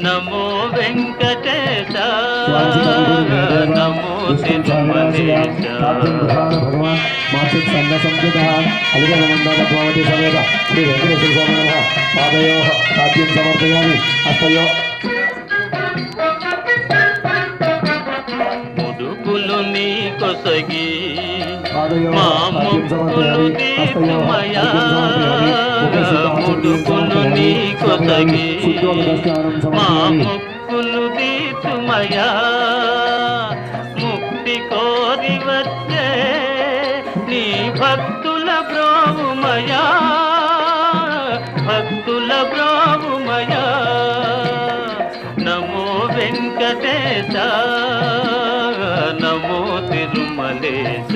నమో వెంకటేశ నమో తిరుమలేశ భగవాన్ మాసిక్ సంఘ సంస్కృత అలిగమండల భగవతి సమేత శ్రీ వెంకటేశ్వర స్వామి నమః పాదయో సాధ్యం సమర్పయామి హస్తయో ముడుపులు నీ కొసగి మా ముక్కులు తీర్చుమయా ముడుపులు నీ కొసగి మా ముక్కులు తీర్చుమయా ముక్తి కోరి వచ్చే నీ భక్తుల బ్రోవుమయా భక్తుల బ్రోవుమయా నమో వెంకటేశ నమో తిరుమలేశ